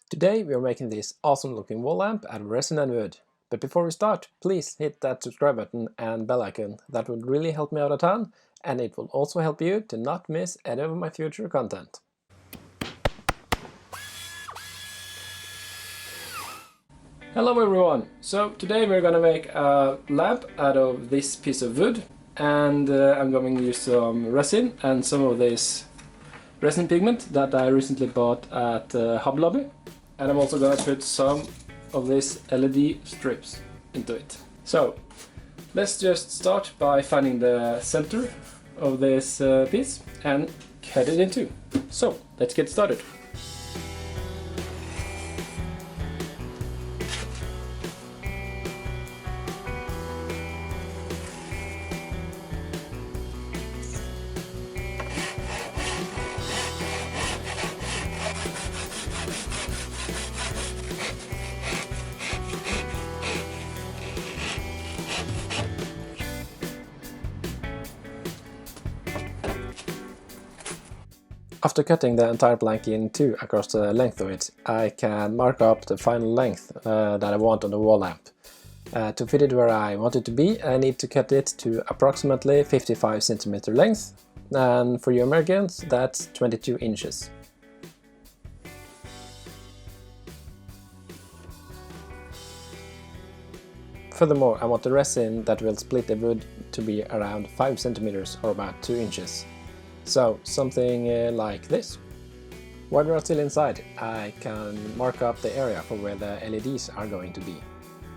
Today we are making this awesome looking wall lamp out of resin and wood. But before we start, please hit that subscribe button and bell icon. That would really help me out a ton, and it will also help you to not miss any of my future content. Hello everyone! So today we're gonna make a lamp out of this piece of wood, and I'm going to use some resin and some of this resin pigment that I recently bought at Hobby Lobby. And I'm also gonna put some of these LED strips into it. So let's just start by finding the center of this piece and cut it in two. So let's get started. After cutting the entire plank in two across the length of it, I can mark up the final length that I want on the wall lamp. To fit it where I want it to be, I need to cut it to approximately 55 cm length, and for you Americans, that's 22 inches. Furthermore, I want the resin that will split the wood to be around 5 cm or about 2 inches. So something like this. While we are still inside, I can mark up the area for where the LEDs are going to be.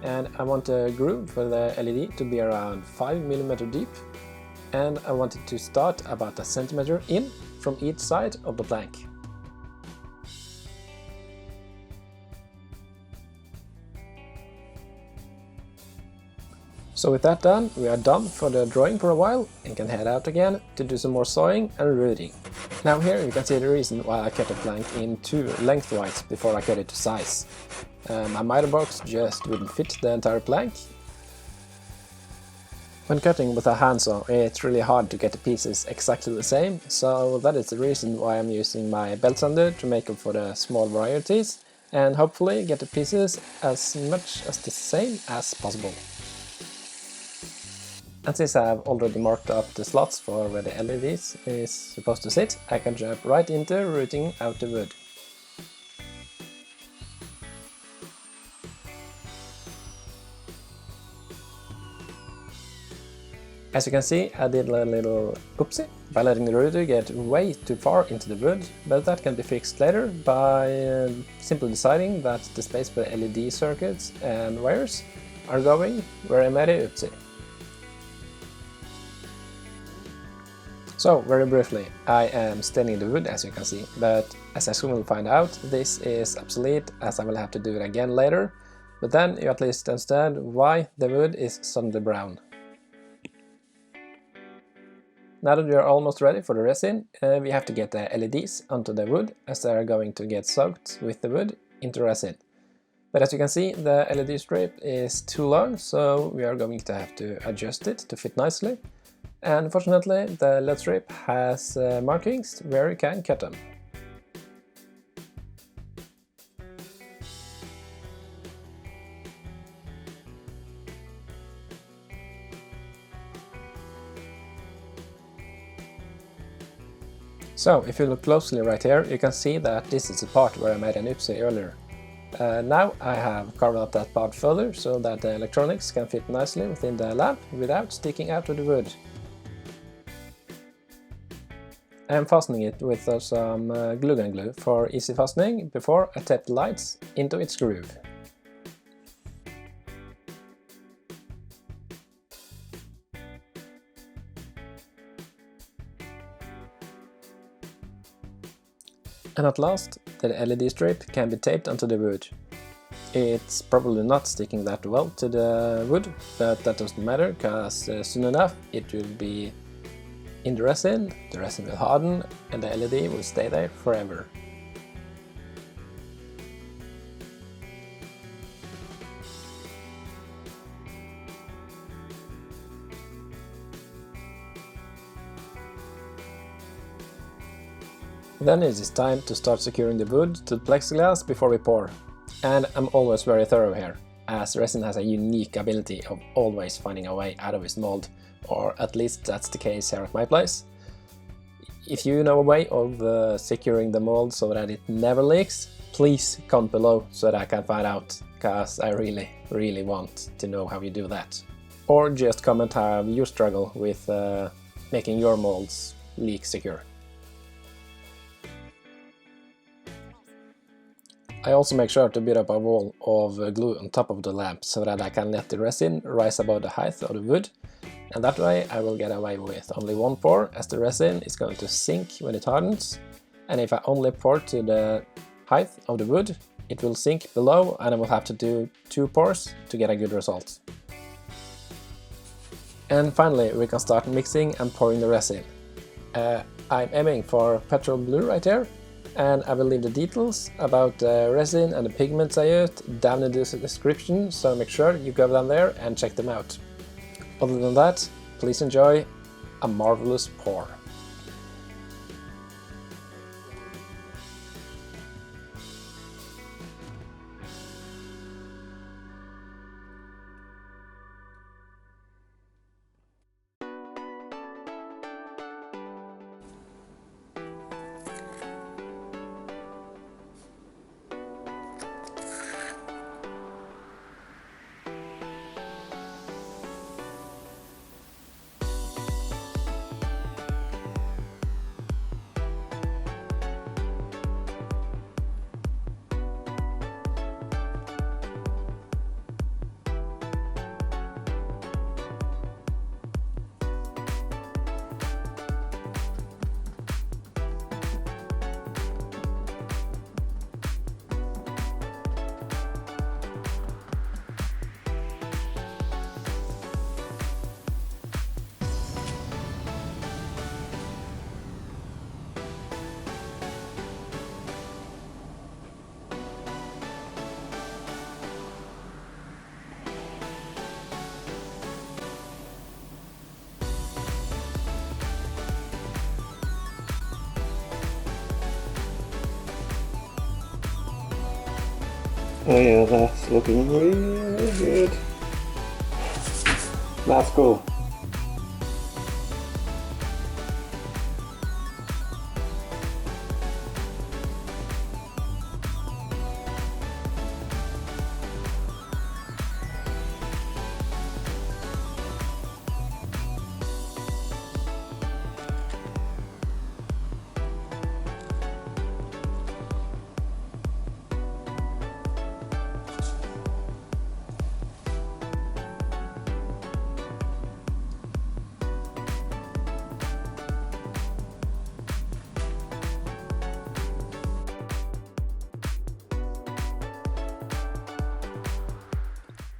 And I want the groove for the LED to be around 5 mm deep, and I want it to start about 1 cm in from each side of the plank. So with that done, we are done for the drawing for a while and can head out again to do some more sawing and rooting. Now here you can see the reason why I cut the plank in two lengthwise before I cut it to size. My miter box just wouldn't fit the entire plank. When cutting with a handsaw, it's really hard to get the pieces exactly the same, so that is the reason why I'm using my belt sander to make up for the small varieties and hopefully get the pieces as much as the same as possible. And since I have already marked up the slots for where the LEDs is supposed to sit, I can jump right into rooting out the wood. As you can see, I did a little oopsie by letting the router get way too far into the wood, but that can be fixed later by simply deciding that the space for LED circuits and wires are going where I made a oopsie. So, very briefly, I am staining the wood as you can see, but as I soon will find out, this is obsolete as I will have to do it again later, but then you at least understand why the wood is suddenly brown. Now that we are almost ready for the resin, we have to get the LEDs onto the wood as they are going to get soaked with the wood into resin. But as you can see, the LED strip is too long, so we are going to have to adjust it to fit nicely. And fortunately, the LED strip has markings where you can cut them. So, if you look closely right here, you can see that this is the part where I made an oopsie earlier. Now I have carved out that part further so that the electronics can fit nicely within the lamp without sticking out of the wood. I am fastening it with some glue gun glue for easy fastening before I tap the lights into its groove. And at last, the LED strip can be taped onto the wood. It's probably not sticking that well to the wood, but that doesn't matter, because soon enough it will be in the resin will harden, and the LED will stay there forever. Then it is time to start securing the wood to the plexiglass before we pour. And I'm always very thorough here, as resin has a unique ability of always finding a way out of its mold, or at least that's the case here at my place. If you know a way of securing the mold so that it never leaks, please comment below so that I can find out, cause I really want to know how you do that. Or just comment how you struggle with making your molds leak secure. I also make sure to build up a wall of glue on top of the lamp so that I can let the resin rise above the height of the wood, and that way I will get away with only one pour, as the resin is going to sink when it hardens, and if I only pour to the height of the wood, it will sink below and I will have to do 2 pours to get a good result. And finally we can start mixing and pouring the resin. I'm aiming for petrol blue right here, and I will leave the details about the resin and the pigments I used down in the description, so make sure you go down there and check them out. Other than that, please enjoy a marvelous pour. Oh yeah, that's looking really good. That's cool.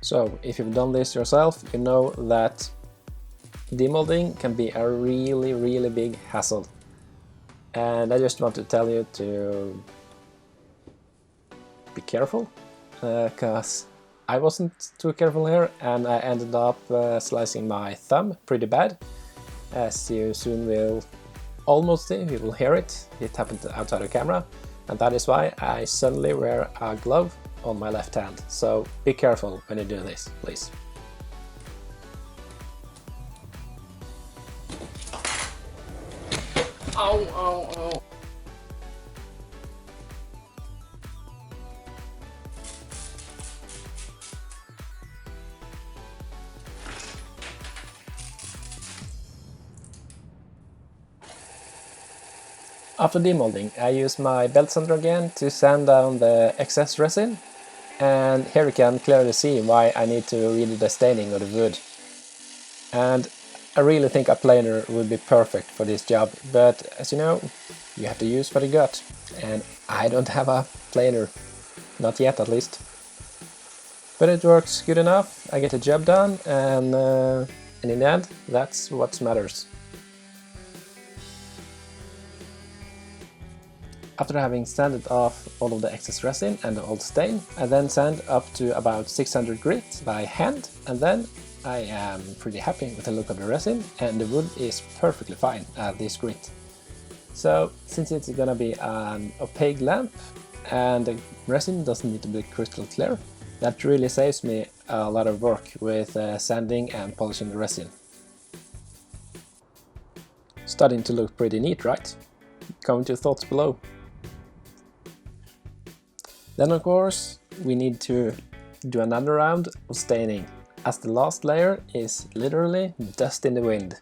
So, if you've done this yourself, you know that demolding can be a really big hassle. And I just want to tell you to be careful, because I wasn't too careful here and I ended up slicing my thumb pretty bad. As you soon will almost see, you will hear it. It happened outside the camera, and that is why I suddenly wear a glove on my left hand. So be careful when you do this, please. Ow, ow, ow. After demolding, I use my belt sander again to sand down the excess resin, and here you can clearly see why I need to redo the staining of the wood. And I really think a planer would be perfect for this job, but as you know, you have to use what you got, and I don't have a planer, not yet at least. But it works good enough, I get the job done, and in the end, that's what matters. After having sanded off all of the excess resin and the old stain, I then sand up to about 600 grit by hand, and then I am pretty happy with the look of the resin, and the wood is perfectly fine at this grit. So since it's gonna be an opaque lamp and the resin doesn't need to be crystal clear, that really saves me a lot of work with sanding and polishing the resin. Starting to look pretty neat, right? Comment your thoughts below. Then of course we need to do another round of staining, as the last layer is literally dust in the wind.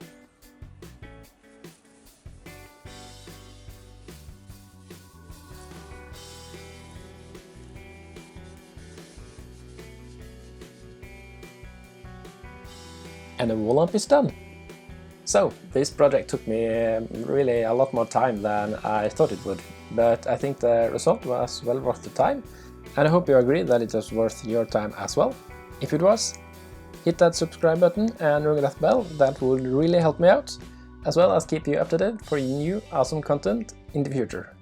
And the wall lamp is done. So this project took me really a lot more time than I thought it would, but I think the result was well worth the time, and I hope you agree that it was worth your time as well. If it was, hit that subscribe button and ring that bell, that would really help me out, as well as keep you up to date for new awesome content in the future.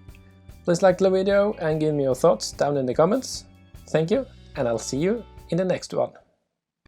Please like the video and give me your thoughts down in the comments. Thank you, and I'll see you in the next one.